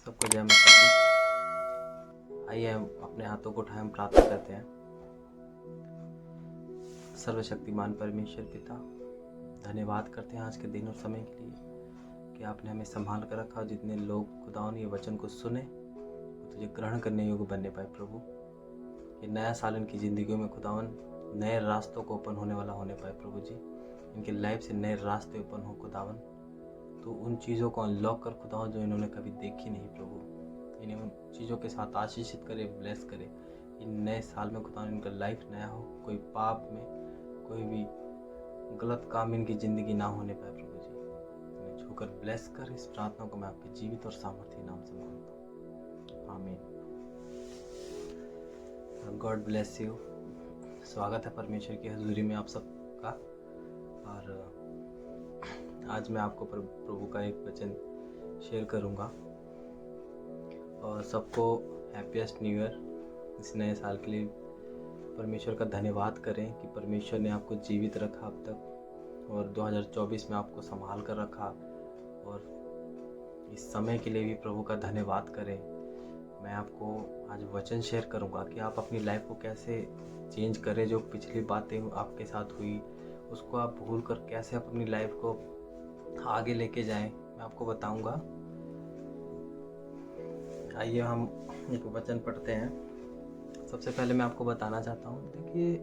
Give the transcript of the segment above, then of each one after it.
सबको जय माता दी। आइए हम अपने हाथों को उठाएं, हम प्रार्थना करते हैं। सर्वशक्तिमान परमेश्वर पिता, धन्यवाद करते हैं आज के दिन और समय के लिए कि आपने हमें संभाल कर रखा और जितने लोग खुदावन ये वचन को सुने वो तुझे ग्रहण करने योग्य बनने पाए। प्रभु, ये नया साल इनकी ज़िंदगियों में खुदावन नए रास्तों को ओपन होने वाला होने पाए। प्रभु जी, इनके लाइफ से नए रास्ते ओपन हो खुदावन। तो उन चीज़ों को अनलॉक कर खुदावन जो इन्होंने कभी देखी नहीं। प्रभु, इन्हें उन चीज़ों के साथ आशीषित करे, ब्लेस करे। इन नए साल में खुदावन इनका लाइफ नया हो, कोई पाप में कोई भी गलत काम इनकी ज़िंदगी ना होने पाए। प्रभु जी, इन्हें छूकर ब्लेस कर। इस प्रार्थना को मैं आपके जीवित और सामर्थ्य नाम से मांगता हूँ, आमीन। God bless you. स्वागत है परमेश्वर की हजूरी में आप सबका। और आज मैं आपको प्रभु का एक वचन शेयर करूंगा और सबको हैप्पीएस्ट न्यू ईयर। इस नए साल के लिए परमेश्वर का धन्यवाद करें कि परमेश्वर ने आपको जीवित रखा अब तक और 2024 में आपको संभाल कर रखा। और इस समय के लिए भी प्रभु का धन्यवाद करें। मैं आपको आज वचन शेयर करूंगा कि आप अपनी लाइफ को कैसे चेंज करें। जो पिछली बातें आपके साथ हुई उसको आप भूल कर कैसे अपनी लाइफ को आगे लेके जाएं, मैं आपको बताऊंगा। आइए हम एक वचन पढ़ते हैं। सबसे पहले मैं आपको बताना चाहता हूँ, देखिए,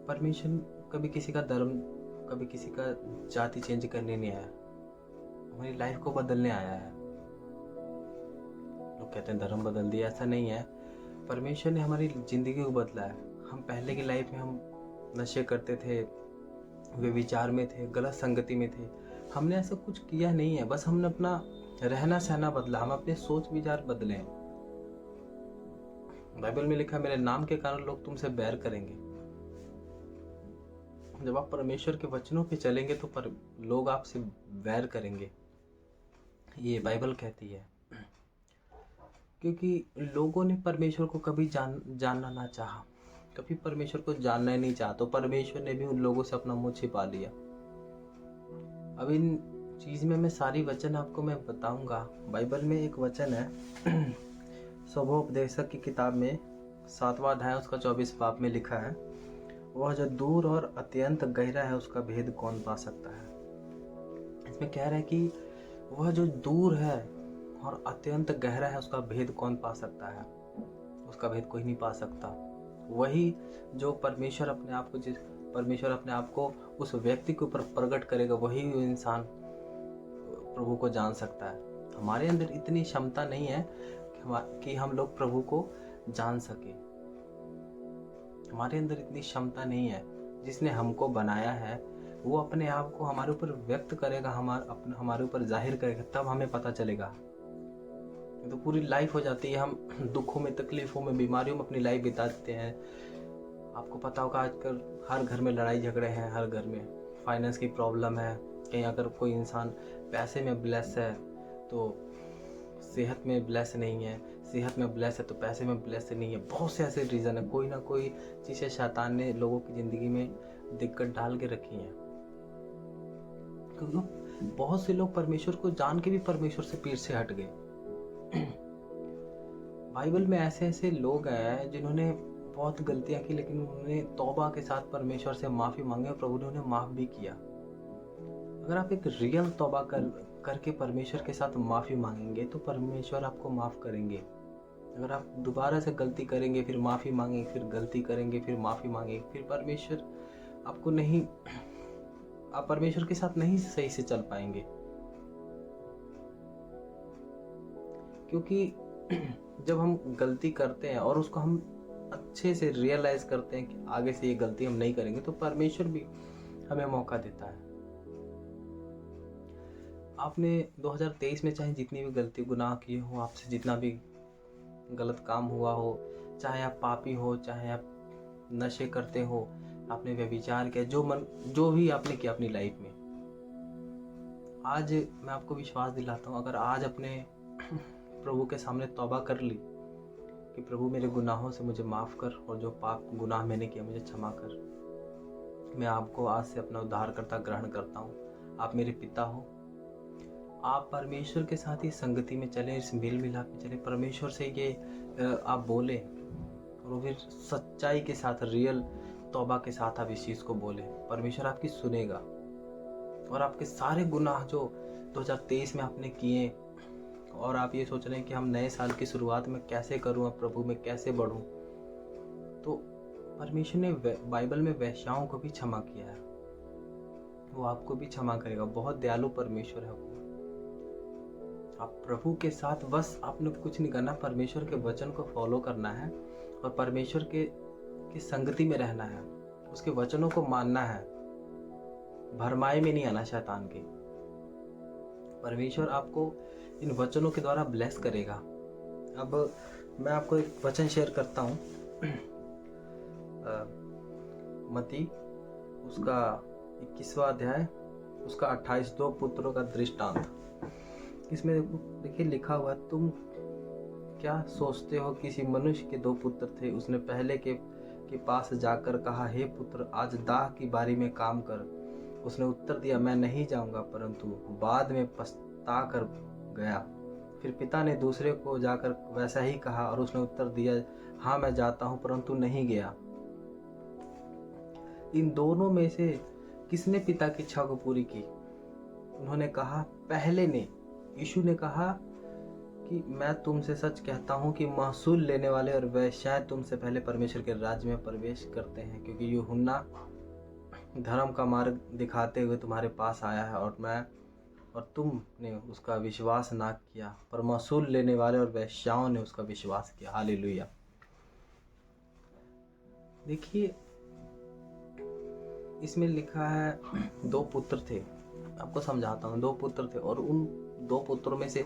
परमेश्वर कभी किसी का धर्म, कभी किसी का जाति चेंज करने नहीं आया, हमारी लाइफ को बदलने आया है। लोग कहते हैं धर्म बदल दिया, ऐसा नहीं है। परमेश्वर ने हमारी ज़िंदगी को बदला है। हम पहले की लाइफ में हम नशे करते थे, वे विचार में थे, गलत संगति में थे। हमने ऐसा कुछ किया नहीं है, बस हमने अपना रहना सहना बदला, हम अपने सोच विचार बदले हैं। बाइबल में लिखा है, मेरे नाम के कारण लोग तुमसे बैर करेंगे। जब आप परमेश्वर के वचनों पे चलेंगे तो लोग आपसे बैर करेंगे, ये बाइबल कहती है। क्योंकि लोगों ने परमेश्वर को कभी जानना ना चाहा, कभी परमेश्वर को जानना ही नहीं चाहा, तो परमेश्वर ने भी उन लोगों से अपना मुंह छिपा लिया। अब इन चीज़ में मैं सारी वचन आपको मैं बताऊंगा। बाइबल में एक वचन है स्वभोपदेशक की किताब में 7वां अध्याय उसका 24 पाप में लिखा है, वह जो दूर और अत्यंत गहरा है उसका भेद कौन पा सकता है। इसमें कह रहा है कि वह जो दूर है और अत्यंत गहरा है उसका भेद कौन पा सकता है। उसका भेद कोई नहीं पा सकता। वही जो परमेश्वर अपने आप को उस व्यक्ति के ऊपर प्रकट करेगा, वही इंसान प्रभु को जान सकता है। हमारे अंदर इतनी क्षमता नहीं है कि हम लोग प्रभु को जान सके। हमारे अंदर इतनी क्षमता नहीं है। जिसने हमको बनाया है वो अपने आप को हमारे ऊपर व्यक्त करेगा, हमारे ऊपर जाहिर करेगा, तब हमें पता चलेगा। तो पूरी लाइफ हो जाती है, हम दुखों में, तकलीफों में, बीमारियों में अपनी लाइफ बिता देते हैं। आपको पता होगा आजकल हर घर में लड़ाई झगड़े हैं, हर घर में फाइनेंस की प्रॉब्लम है। कहीं अगर कोई इंसान पैसे में ब्लेस है तो सेहत में ब्लेस नहीं है, सेहत में ब्लेस है तो पैसे में ब्लेस नहीं है। बहुत से ऐसे रीज़न है, कोई ना कोई चीज़ें शैतान ने लोगों की ज़िंदगी में दिक्कत डाल के रखी हैं। क्योंकि बहुत से लोग परमेश्वर को जान के भी परमेश्वर से पीछे से हट गए। बाइबल में ऐसे ऐसे लोग हैं जिन्होंने बहुत गलतियां की, लेकिन उन्होंने तौबा के साथ परमेश्वर से माफ़ी मांगी और प्रभु ने उन्हें माफ़ भी किया। अगर आप एक रियल तौबा करके परमेश्वर के साथ माफ़ी मांगेंगे तो परमेश्वर आपको माफ़ करेंगे। अगर आप दोबारा से गलती करेंगे, फिर माफ़ी मांगेंगे, फिर गलती करेंगे, फिर माफ़ी मांगेंगे, फिर परमेश्वर आपको नहीं, आप परमेश्वर के साथ नहीं सही से चल पाएंगे। क्योंकि जब हम गलती करते हैं और उसको हम अच्छे से रियलाइज करते हैं कि आगे से ये गलती हम नहीं करेंगे, तो परमेश्वर भी हमें मौका देता है। आपने 2023 में चाहे जितनी भी गलती गुनाह किए हो, आपसे जितना भी गलत काम हुआ हो, चाहे आप पापी हो, चाहे आप नशे करते हो, आपने व्यभिचार किया, जो भी आपने किया अपनी लाइफ में, आज मैं आपको विश्वास दिलाता हूँ, अगर आज अपने प्रभु के सामने तौबा कर ली कि प्रभु मेरे गुनाहों से मुझे माफ़ कर और जो पाप गुनाह मैंने किया मुझे क्षमा कर, मैं आपको आज से अपना उद्धारकर्ता ग्रहण करता हूँ, आप मेरे पिता हो आप परमेश्वर के साथ ही संगति में चलें, इस मेल मिलाप में चलें, परमेश्वर से ये आप बोलें, और वो फिर सच्चाई के साथ, रियल तौबा के साथ आप इस चीज़ को बोलें। परमेश्वर आपकी सुनेगा, और आपके सारे गुनाह जो 2023 में आपने किए, और आप ये सोच रहे हैं कि हम नए साल की शुरुआत में कैसे करूं, अब प्रभु में कैसे बढ़ूं, तो परमेश्वर ने बाइबल में वेश्याओं को भी क्षमा किया है, वो आपको भी क्षमा करेगा। बहुत दयालु परमेश्वर है वो। आप प्रभु के साथ, बस आपने कुछ नहीं करना, परमेश्वर के वचन को फॉलो करना है, और परमेश्वर की संगति में रहना है, उसके वचनों को मानना है, भरमाए में नहीं आना शैतान के। परमेश्वर आपको इन वचनों के द्वारा ब्लेस करेगा। अब मैं आपको एक वचन शेयर करता हूँ, मत्ती उसका 21वां अध्याय, उसका 28, 2 पुत्रों का दृष्टांत। इसमें देखिए लिखा हुआ, तुम क्या सोचते हो, किसी मनुष्य के 2 पुत्र थे, उसने पहले के पास जाकर कहा, हे पुत्र, आज दाह की बारी में काम कर। उसने उत्तर दिया, मैं नहीं जाऊंगा, परंतु बाद में पछता कर गया। फिर पिता ने दूसरे को जाकर वैसा ही कहा, और उसने उत्तर दिया, हाँ मैं जाता हूं, परंतु नहीं गया। इन दोनों में से किसने पिता की इच्छा को पूरी की? उन्होंने कहा, पहले ने। यीशु ने कहा कि मैं तुमसे सच कहता हूं कि महसूल लेने वाले और वेश्याएं तुमसे पहले परमेश्वर के राज्य में प्रवेश करते हैं, क्योंकि यूहन्ना धर्म का मार्ग दिखाते हुए तुम्हारे पास आया है, और तुमने उसका विश्वास ना किया, पर महसूल लेने वाले और वेश्याओं ने उसका विश्वास किया। हालेलुया। देखिए इसमें लिखा है 2 पुत्र थे, आपको समझाता हूँ। 2 पुत्र थे, और उन 2 पुत्रों में से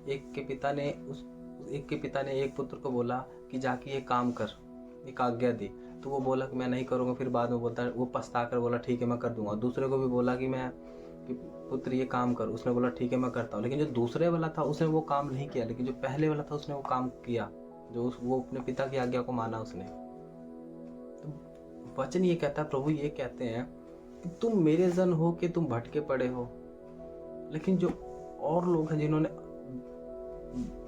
एक के पिता ने एक पुत्र को बोला कि जाके ये काम कर, एक आज्ञा दी, तो वो बोला कि मैं नहीं करूँगा। फिर बाद में बोलता है, वो पछता कर बोला ठीक है मैं कर दूंगा। दूसरे को भी बोला कि पुत्र ये काम कर, उसने बोला ठीक है मैं करता हूँ। लेकिन जो दूसरे वाला था उसने वो काम नहीं किया, लेकिन जो पहले वाला था उसने वो काम किया, वो अपने पिता की आज्ञा को माना उसने। तो वचन ये कहता है, प्रभु ये कहते हैं कि तुम मेरे जन हो कि तुम भटके पड़े हो, लेकिन जो और लोग हैं जिन्होंने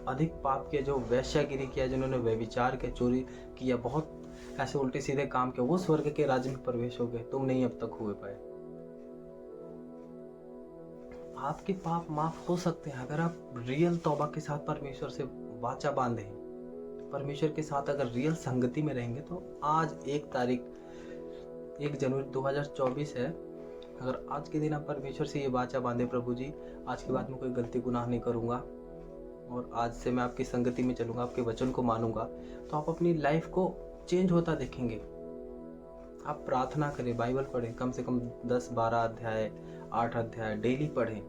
अधिक पाप किया, जो वैश्यागिरी किया, जिन्होंने व्यभिचार किया, चोरी किया, बहुत ऐसे उल्टे सीधे काम किया, वो स्वर्ग के राज्य में प्रवेश हो गए, तुम नहीं अब तक हुए पाए। आपके पाप माफ हो सकते हैं अगर आप रियल तौबा के साथ परमेश्वर से वाचा बांधे, परमेश्वर के साथ अगर रियल संगति में रहेंगे। तो आज 1 जनवरी 2024 है, अगर आज के दिन आप परमेश्वर से ये वाचा बांधे, प्रभु जी आज के बाद मैं कोई गलती गुनाह नहीं करूंगा, और आज से मैं आपकी संगति में चलूंगा, आपके वचन को मानूंगा, तो आप अपनी लाइफ को चेंज होता देखेंगे। आप प्रार्थना करें, बाइबल पढ़ें, कम से कम 10-12 अध्याय, 8 अध्याय डेली पढ़ें।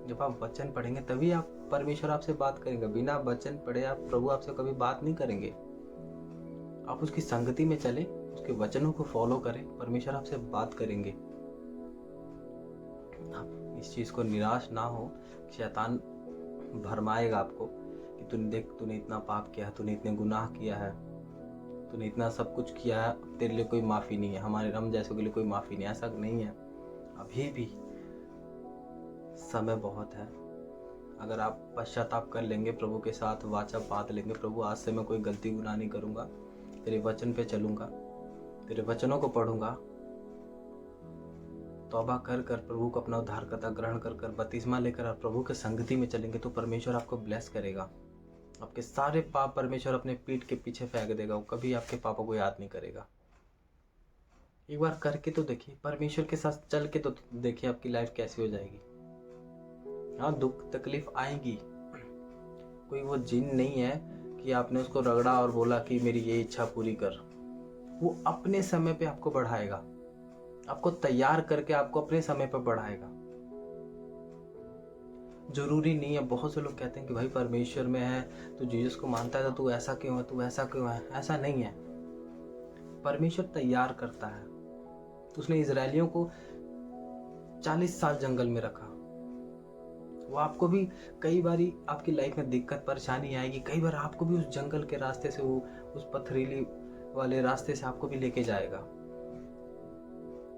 जब आप वचन पढ़ेंगे तभी आप परमेश्वर आपसे बात करेंगे। बिना वचन पढ़े आप प्रभु आपसे कभी बात नहीं करेंगे। आप उसकी संगति में चले, उसके वचनों को फॉलो करें, परमेश्वर आपसे बात करेंगे। आप इस चीज को निराश ना हो, शैतान भरमाएगा आपको कि तूने देख, तूने इतना पाप किया है, तूने इतने गुनाह किया है, तूने इतना सब कुछ किया है, तेरे लिए कोई माफी नहीं है, हमारे हम जैसों के लिए कोई माफी नहीं। ऐसा नहीं है, अभी भी समय बहुत है। अगर आप पश्चाताप कर लेंगे, प्रभु के साथ वाचा बांध लेंगे, प्रभु आज से मैं कोई गलती गुनाह नहीं करूंगा, तेरे वचन पे चलूंगा, तेरे वचनों को पढ़ूंगा, तौबा कर प्रभु को अपना उद्धारकर्ता ग्रहण कर बपतिस्मा लेकर आप प्रभु के संगति में चलेंगे, तो परमेश्वर आपको ब्लेस करेगा। आपके सारे पाप परमेश्वर अपने पीठ के पीछे फेंक देगा, वो कभी आपके पापों को याद नहीं करेगा। एक बार करके तो देखिए, परमेश्वर के साथ चल के तो देखिए आपकी लाइफ कैसी हो जाएगी। हाँ, दुख तकलीफ आएगी, कोई वो जिन नहीं है कि आपने उसको रगड़ा और बोला कि मेरी ये इच्छा पूरी कर। वो अपने समय पे आपको बढ़ाएगा, आपको तैयार करके आपको अपने समय पर बढ़ाएगा। जरूरी नहीं है, बहुत से लोग कहते हैं कि भाई परमेश्वर में है, तू जीसस को मानता है, तो तू ऐसा क्यों है, तू ऐसा क्यों है। ऐसा नहीं है, परमेश्वर तैयार करता है। तो उसने इजरायलियों को 40 साल जंगल में रखा। वो आपको भी कई बारी आपकी लाइफ में दिक्कत परेशानी आएगी, कई बार आपको भी उस जंगल के रास्ते से, वो उस पथरीली वाले रास्ते से आपको भी लेके जाएगा।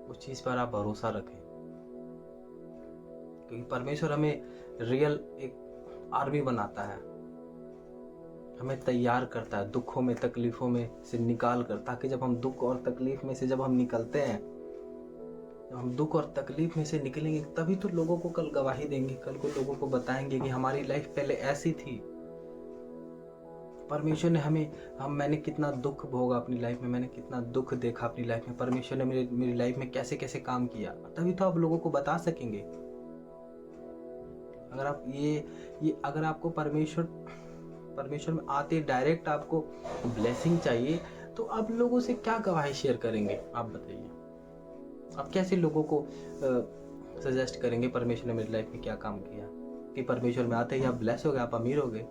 उस चीज पर आप भरोसा रखें, क्योंकि परमेश्वर हमें रियल एक आर्मी बनाता है, हमें तैयार करता है दुखों में तकलीफ़ों में से निकाल कर, ताकि जब हम दुख और तकलीफ़ में से जब हम निकलते हैं, जब हम दुख और तकलीफ़ में से निकलेंगे, तभी तो लोगों को कल गवाही देंगे, कल को लोगों को बताएंगे कि हमारी लाइफ पहले ऐसी थी। परमेश्वर ने मैंने कितना दुख भोगा अपनी लाइफ में, मैंने कितना दुख देखा अपनी लाइफ में, परमेश्वर ने मेरी लाइफ में कैसे कैसे काम किया, तभी तो आप लोगों को बता सकेंगे। अगर आप अगर आपको परमेश्वर में आते डायरेक्ट आपको ब्लेसिंग चाहिए, तो आप लोगों से क्या गवाही शेयर करेंगे? आप बताइए, आप कैसे लोगों को सजेस्ट करेंगे परमेश्वर ने मेरी लाइफ में क्या काम किया? कि परमेश्वर में आते ही आप ब्लेस हो गए, आप अमीर हो गए,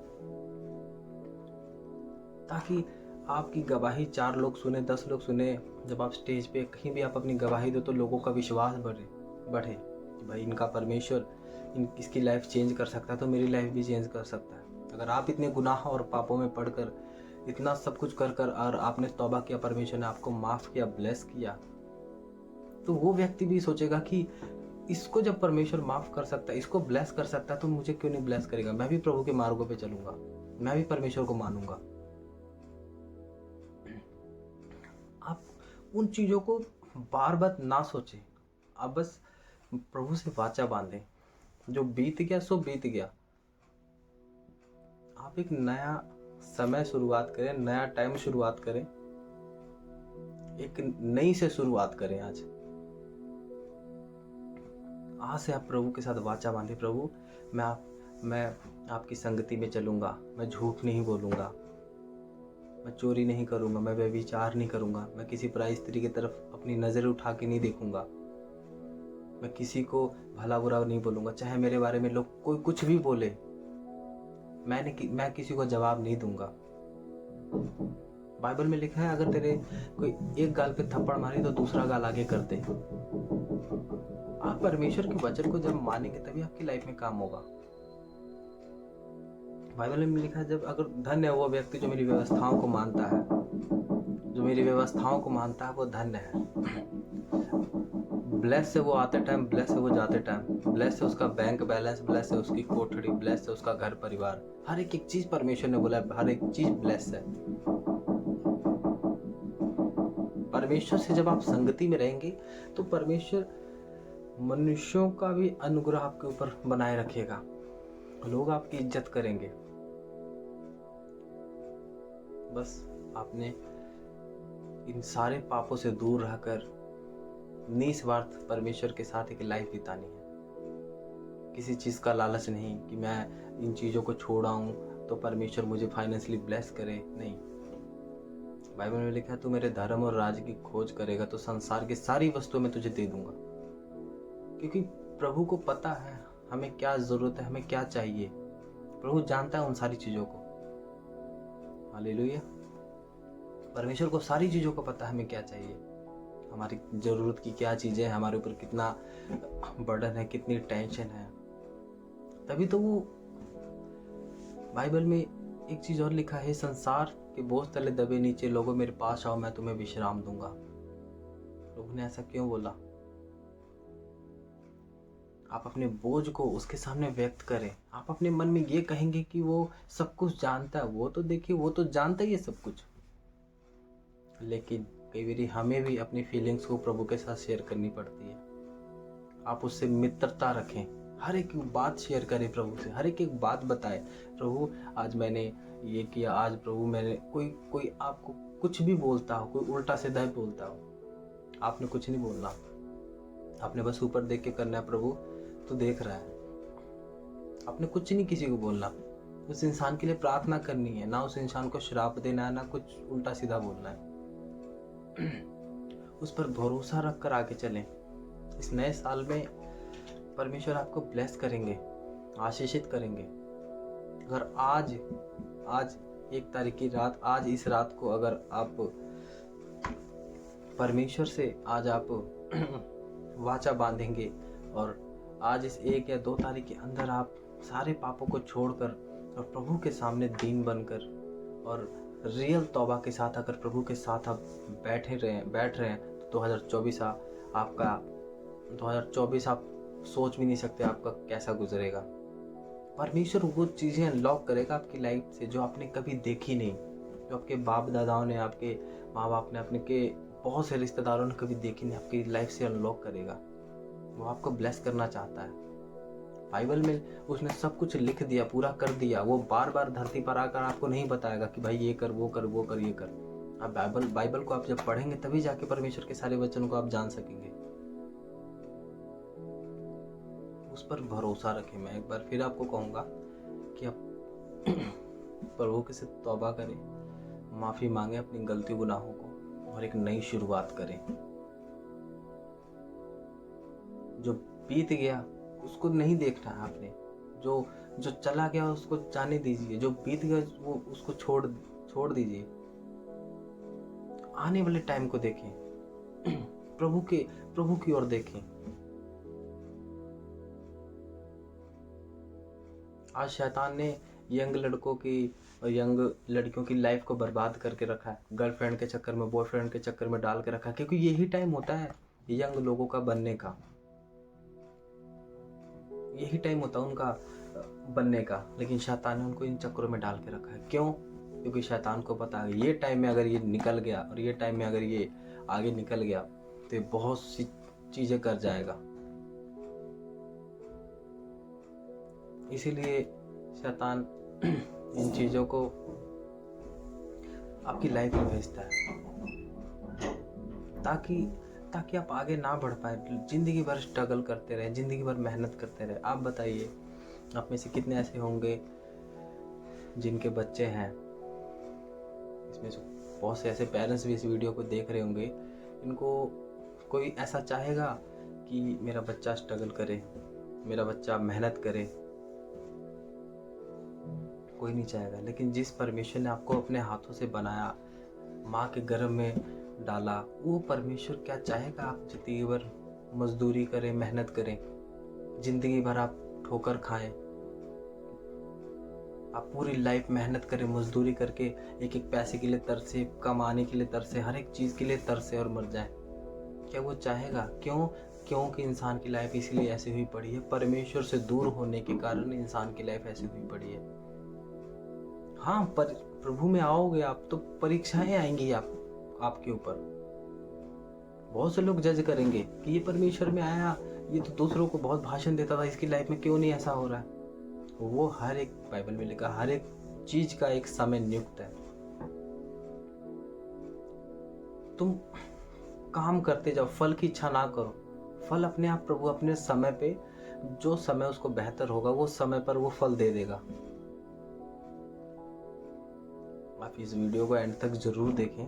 ताकि आपकी गवाही 4 लोग सुने, 10 लोग सुने। जब आप स्टेज पे कहीं भी आप अपनी गवाही दो, तो लोगों का विश्वास बढ़े कि भाई इनका परमेश्वर इसकी लाइफ चेंज कर सकता है, तो मेरी लाइफ भी चेंज कर सकता है। अगर आप इतने गुनाह और पापों में पड़कर इतना सब कुछ कर और आपने तौबा किया, परमेश्वर ने आपको माफ़ किया, ब्लेस किया, तो वो व्यक्ति भी सोचेगा कि इसको जब परमेश्वर माफ़ कर सकता है, इसको ब्लेस कर सकता है, तो मुझे क्यों नहीं ब्लेस करेगा? मैं भी प्रभु के मार्गों पे चलूंगा, मैं भी परमेश्वर को मानूंगा। आप उन चीज़ों को बार बार ना सोचें, आप बस प्रभु से वाचा बांधें। जो बीत गया सो बीत गया। आप एक नया समय शुरुआत करें, नया टाइम शुरुआत करें, एक नई से शुरुआत करें। आज से आप प्रभु के साथ वाचा बांधे, प्रभु मैं आपकी संगति में चलूंगा, मैं झूठ नहीं बोलूंगा, मैं चोरी नहीं करूंगा, मैं व्यभिचार नहीं करूंगा, मैं किसी पराई स्त्री की तरफ अपनी नजर उठा के नहीं देखूंगा, मैं किसी को भला बुरा नहीं बोलूंगा, चाहे मेरे बारे में लोग कोई कुछ भी बोले, मैं किसी को जवाब नहीं दूंगा। बाइबल में लिखा है, अगर तेरे कोई एक गाल पे थप्पड़ मारे तो दूसरा गाल आगे कर दे। आप परमेश्वर के वचन को जब मानेंगे, तभी आपकी लाइफ में काम होगा। बाइबल में लिखा है, जब अगर धन्य है वो व्यक्ति जो मेरी व्यवस्थाओं को मानता है, जो मेरी व्यवस्थाओं को मानता है, वो धन्य है। ब्लेस है वो आते टाइम, ब्लेस है वो जाते टाइम, ब्लेस है उसका बैंक बैलेंस, ब्लेस है उसकी कोठड़ी, ब्लेस है उसका घर परिवार, हर एक चीज परमेश्वर ने बोला, हर एक चीज ब्लेस है। परमेश्वर से जब आप संगति में रहेंगे, तो परमेश्वर मनुष्यों का भी अनुग्रह आपके ऊपर बनाए रखेगा, लोग आपकी इज्जत करेंगे। बस आपने इन सारे पापों से दूर रहकर निस्वार्थ परमेश्वर के साथ एक लाइफ बितानी है। किसी चीज़ का लालच नहीं कि मैं इन चीज़ों को छोड़ाऊं तो परमेश्वर मुझे फाइनेंशियली ब्लेस करे, नहीं। बाइबल में लिखा है, तू मेरे धर्म और राज्य की खोज करेगा तो संसार की सारी वस्तुएं मैं तुझे दे दूंगा। क्योंकि प्रभु को पता है हमें क्या जरूरत है, हमें क्या चाहिए। प्रभु जानता है उन सारी चीज़ों को। हालेलुया। परमेश्वर को सारी चीज़ों को पता है हमें क्या चाहिए, हमारी ज़रूरत की क्या चीज़ें हैं, हमारे ऊपर कितना बर्डन है, कितनी टेंशन है। तभी तो वो बाइबल में एक चीज़ और लिखा है, संसार के बोझ तले दबे नीचे लोगों मेरे पास आओ, मैं तुम्हें विश्राम दूंगा। प्रभु ने ऐसा क्यों बोला? आप अपने बोझ को उसके सामने व्यक्त करें। आप अपने मन में ये कहेंगे कि वो सब कुछ जानता है। वो तो देखिए, वो तो जानता ही है सब कुछ, लेकिन कई बार हमें भी अपनी फीलिंग्स को प्रभु के साथ शेयर करनी पड़ती है। आप उससे मित्रता रखें, हर एक बात शेयर करें प्रभु से, हर एक बात बताएं। प्रभु आज मैंने ये किया, आज प्रभु मैंने कोई आपको कुछ भी बोलता हो, कोई उल्टा सीधा बोलता हो, आपने कुछ नहीं बोलना। आपने बस ऊपर देख के करना है, प्रभु तो देख रहा है। आपने कुछ नहीं किसी को बोलना, उस इंसान के लिए प्रार्थना करनी है, ना उस इंसान को श्राप देना है, ना कुछ उल्टा सीधा बोलना है। उस पर भरोसा रखकर आगे चलें। इस नए साल में परमेश्वर आपको ब्लेस करेंगे, आशीषित करेंगे। अगर आज 1 तारीख की रात, आज इस रात को अगर आप परमेश्वर से आज आप वाचा बांधेंगे और आज इस 1 या 2 तारीख के अंदर आप सारे पापों को छोड़कर और प्रभु के सामने दीन बनकर और रियल तौबा के साथ अगर प्रभु के साथ आप बैठ रहे हैं तो 2024 आप सोच भी नहीं सकते आपका कैसा गुजरेगा। परमेश्वर वो चीज़ें अनलॉक करेगा आपकी लाइफ से जो आपने कभी देखी नहीं, जो आपके बाप दादाओं ने, आपके माँ बाप ने, अपने के बहुत से रिश्तेदारों ने कभी देखी नहीं, आपकी लाइफ से अनलॉक करेगा। वो आपको ब्लेस करना चाहता है। बाइबल में उसने सब कुछ लिख दिया, पूरा कर दिया। वो बार बार धरती पर आकर आपको नहीं बताएगा कि भाई ये कर, वो कर, वो कर, ये कर। आप बाइबल को आप जब पढ़ेंगे तभी जाके परमेश्वर के सारे वचन को आप जान सकेंगे। उस पर भरोसा रखें। मैं एक बार फिर आपको कहूँगा कि आप प्रभु के से तौबा करें, माफ़ी मांगे अपनी गलती गुनाहों को और एक नई शुरुआत करें। जो बीत गया उसको नहीं देखना है आपने, जो चला गया उसको जाने दीजिए। जो बीत गया वो उसको छोड़ दीजिए। आने वाले टाइम को देखें, प्रभु की ओर देखें। आज शैतान ने यंग लड़कों की और यंग लड़कियों की लाइफ को बर्बाद करके रखा है। गर्लफ्रेंड के चक्कर में, बॉयफ्रेंड के चक्कर में डाल के रखा है, क्योंकि यही टाइम होता है यंग लोगों का बनने का। यही टाइम होता है उनका बनने का, लेकिन शैतान ने उनको इन चक्करों में डाल के रखा है। क्यों? क्योंकि शैतान को पता है ये टाइम में अगर ये निकल गया और ये टाइम में अगर ये आगे निकल गया तो ये बहुत सी चीज़ें कर जाएगा। इसीलिए शैतान इन चीज़ों को आपकी लाइफ में भेजता है ताकि आप आगे ना बढ़ पाए, जिंदगी भर स्ट्रगल करते रहे, जिंदगी भर मेहनत करते रहे। आप बताइए, आप में से कितने ऐसे होंगे जिनके बच्चे हैं? इसमें से बहुत से ऐसे पेरेंट्स भी इस वीडियो को देख रहे होंगे। इनको कोई ऐसा चाहेगा कि मेरा बच्चा स्ट्रगल करे, मेरा बच्चा मेहनत करे? कोई नहीं चाहेगा। लेकिन जिस परमेश्वर ने आपको अपने हाथों से बनाया, माँ के गर्भ में डाला, वो परमेश्वर क्या चाहेगा आप जिंदगी भर मजदूरी करें, मेहनत करें, जिंदगी भर आप ठोकर खाएं, आप पूरी लाइफ मेहनत करें, मजदूरी करके एक एक पैसे के लिए तरसे, कमाने के लिए तरसे, हर एक चीज़ के लिए तरसे और मर जाए? क्या वो चाहेगा? क्योंकि इंसान की लाइफ इसलिए ऐसी हुई पड़ी है, परमेश्वर से दूर होने के कारण इंसान की लाइफ ऐसी हुई पड़ी है। हाँ, पर प्रभु में आओगे आप तो परीक्षाएं आएंगी आपके ऊपर। बहुत से लोग जज करेंगे कि ये परमेश्वर में आया, ये तो दूसरों को बहुत भाषण देता था, इसकी लाइफ में क्यों नहीं ऐसा हो रहा है? वो हर एक, बाइबल में लिखा, हर एक चीज का एक समय नियुक्त है। तुम काम करते जाओ, फल की इच्छा ना करो। फल अपने आप प्रभु अपने समय पे, जो समय उसको बेहतर होगा वो समय पर वो फल दे देगा। आप इस वीडियो को एंड तक जरूर देखें,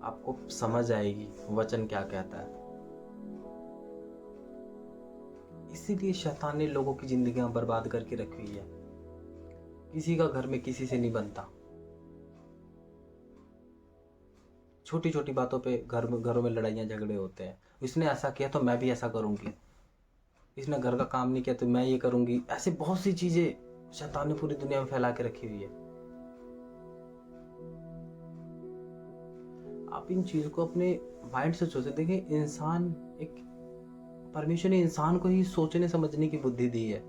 आपको समझ आएगी वचन क्या कहता है। इसीलिए शैतान ने लोगों की जिंदगियां बर्बाद करके रखी हुई है। किसी का घर में किसी से नहीं बनता। छोटी छोटी बातों पे घरों में लड़ाइयाँ झगड़े होते हैं। इसने ऐसा किया तो मैं भी ऐसा करूंगी, इसने घर का काम नहीं किया तो मैं ये करूंगी। ऐसे बहुत सी चीजें शैतान ने पूरी दुनिया में फैला के रखी हुई है। आप इन चीजों को अपने माइंड से सोचे। देखिए, परमेश्वर ने इंसान को ही सोचने समझने की बुद्धि दी है।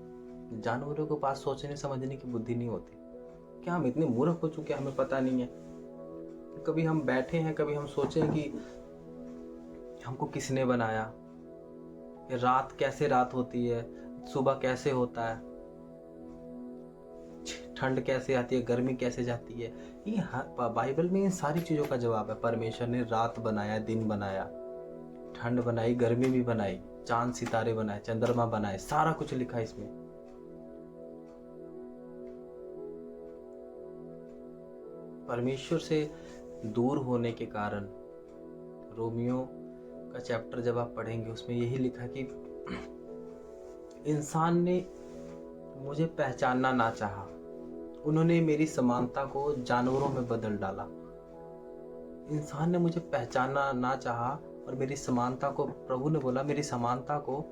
जानवरों के पास सोचने समझने की बुद्धि नहीं होती। क्या हम इतने मूर्ख हो चुके हैं, हमें पता नहीं है? कभी हम बैठे हैं, कभी हम सोचें कि हमको किसने बनाया, रात कैसे रात होती है, सुबह कैसे होता है, ठंड कैसे आती है, गर्मी कैसे जाती है? ये बाइबल में इन सारी चीजों का जवाब है। परमेश्वर ने रात बनाया, दिन बनाया, ठंड बनाई, गर्मी भी बनाई, चांद सितारे बनाए, चंद्रमा बनाए, सारा कुछ लिखा है इसमें। परमेश्वर से दूर होने के कारण, रोमियो का चैप्टर जब आप पढ़ेंगे उसमें यही लिखा कि इंसान ने मुझे पहचानना ना चाहा, उन्होंने मेरी समानता को जानवरों में बदल डाला। इंसान ने मुझे पहचानना ना चाहा और मेरी समानता को, प्रभु ने बोला, मेरी समानता को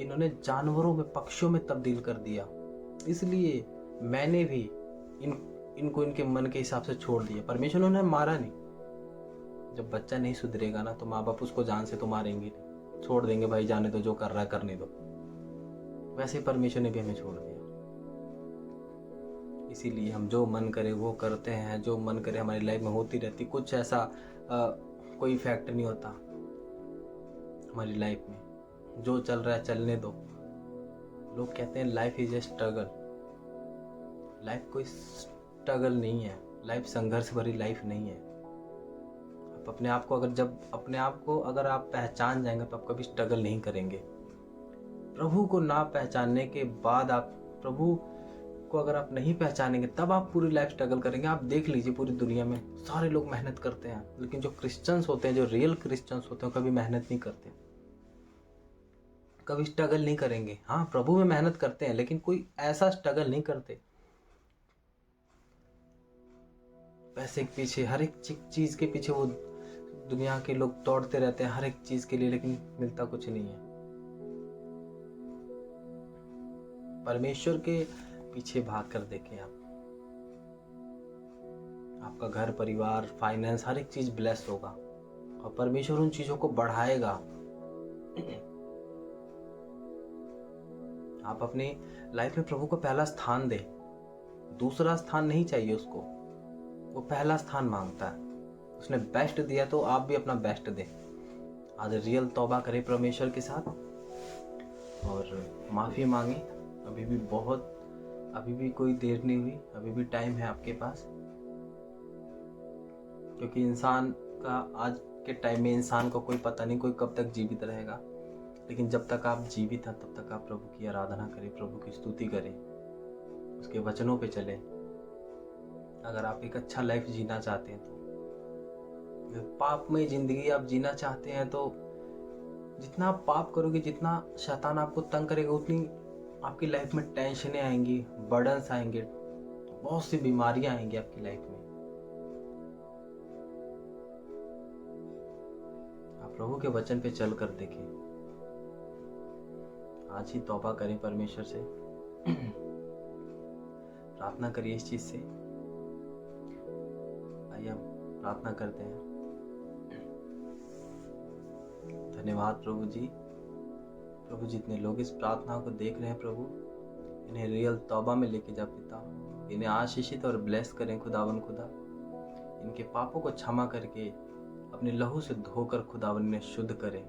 इन्होंने जानवरों में, पक्षियों में तब्दील कर दिया। इसलिए मैंने भी इनको इनके मन के हिसाब से छोड़ दिया। परमेश्वर ने उन्हें मारा नहीं। जब बच्चा नहीं सुधरेगा ना तो माँ बाप उसको जान से तो मारेंगे नहीं, छोड़ देंगे, भाई जाने दो, जो कर रहा है करने दो। वैसे ही परमेश्वर ने भी हमें छोड़ दिया। इसीलिए हम जो मन करे वो करते हैं, जो मन करे हमारी लाइफ में होती रहती, कुछ ऐसा कोई इफेक्ट नहीं होता हमारी लाइफ में। जो चल रहा है चलने दो। लोग कहते हैं life is a struggle. Life कोई स्ट्रगल नहीं है, लाइफ संघर्ष भरी लाइफ नहीं है। आप अपने आप को अगर आप पहचान जाएंगे तो आप कभी स्ट्रगल नहीं करेंगे। प्रभु को ना पहचानने के बाद प्रभु को अगर आप नहीं पहचानेंगे तब आप पूरी लाइफ स्ट्रगल करेंगे। आप देख लीजिए पूरी दुनिया में सारे लोग मेहनत करते हैं, लेकिन जो क्रिश्चियंस होते हैं, जो रियल क्रिश्चियंस होते हैं, कभी मेहनत नहीं करते, कभी स्ट्रगल नहीं करेंगे। हाँ, प्रभु में मेहनत करते हैं, लेकिन कोई ऐसा स्ट्रगल नहीं करते। पैसे के पीछे, हर एक चीज के पीछे वो दुनिया के लोग दौड़ते रहते हैं, हर एक चीज के लिए, लेकिन मिलता कुछ नहीं है। परमेश्वर के पीछे भाग कर देखें आप, आपका घर, परिवार, फाइनेंस, हर एक चीज ब्लेस होगा और परमेश्वर उन चीजों को बढ़ाएगा। आप अपनी लाइफ में प्रभु को पहला स्थान दें। दूसरा स्थान नहीं चाहिए उसको, वो पहला स्थान मांगता है। उसने बेस्ट दिया तो आप भी अपना बेस्ट दें। आज रियल तौबा करें परमेश्वर के साथ और माफी मांगे। अभी भी कोई देर नहीं हुई, अभी भी टाइम है आपके पास। क्योंकि इंसान का आज के टाइम में इंसान को कोई पता नहीं कोई कब तक जीवित रहेगा, लेकिन जब तक आप जीवित हैं तब तक आप प्रभु की आराधना करें, प्रभु की स्तुति करें, उसके वचनों पे चलें। अगर आप एक अच्छा लाइफ जीना चाहते हैं तो, पापमय जिंदगी आप जीना चाहते हैं तो जितना आप पाप करोगे, जितना शैतान आपको तंग करेगा, उतनी आपकी लाइफ में टेंशनें आएंगी, बर्डन्स आएंगे, बहुत सी बीमारियां आएंगी आपकी लाइफ में। आप प्रभु के वचन पे चल कर देखें। आज ही तौबा करें परमेश्वर से, प्रार्थना करिए इस चीज से। आइए हम प्रार्थना करते हैं। धन्यवाद प्रभु जी। प्रभु जितने लोग इस प्रार्थना को देख रहे हैं प्रभु, इन्हें रियल तौबा में लेके जा पिता। इन्हें आशीषित और ब्लेस करें खुदावन खुदा। इनके पापों को क्षमा करके अपने लहू से धोकर खुदावन ने शुद्ध करें।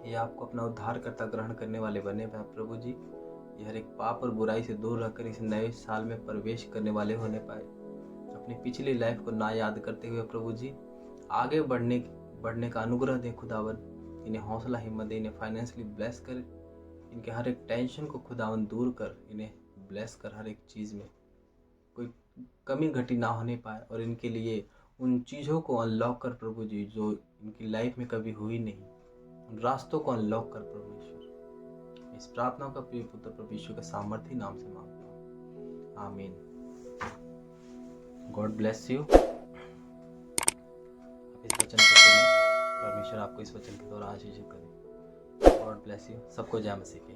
ये आपको अपना उद्धारकर्ता ग्रहण करने वाले बने हुए प्रभु जी। ये हर एक पाप और बुराई से दूर रहकर इस नए साल में प्रवेश करने वाले होने पाए। अपनी पिछली लाइफ को ना याद करते हुए प्रभु जी आगे बढ़ने का अनुग्रह दें खुदावन। इन्हें हौसला हिम्मत दे, इन्हें फाइनेंशियली ब्लेस कर, इनके हर एक टेंशन को खुदावन दूर कर, इन्हें ब्लेस कर, हर एक चीज़ में कोई कमी घटी ना होने पाए और इनके लिए उन चीज़ों को अनलॉक कर प्रभु जी जो इनकी लाइफ में कभी हुई नहीं, उन रास्तों को अनलॉक कर परमेश्वर। इस प्रार्थना का प्रिय पुत्र प्रभु यीशु के सामर्थी नाम से मांगता हूँ, आमीन। God bless you. इस वचन को सुने, परमेश्वर आपको इस वचन के द्वारा आशीष करे। God bless you. सबको जय मसीह की।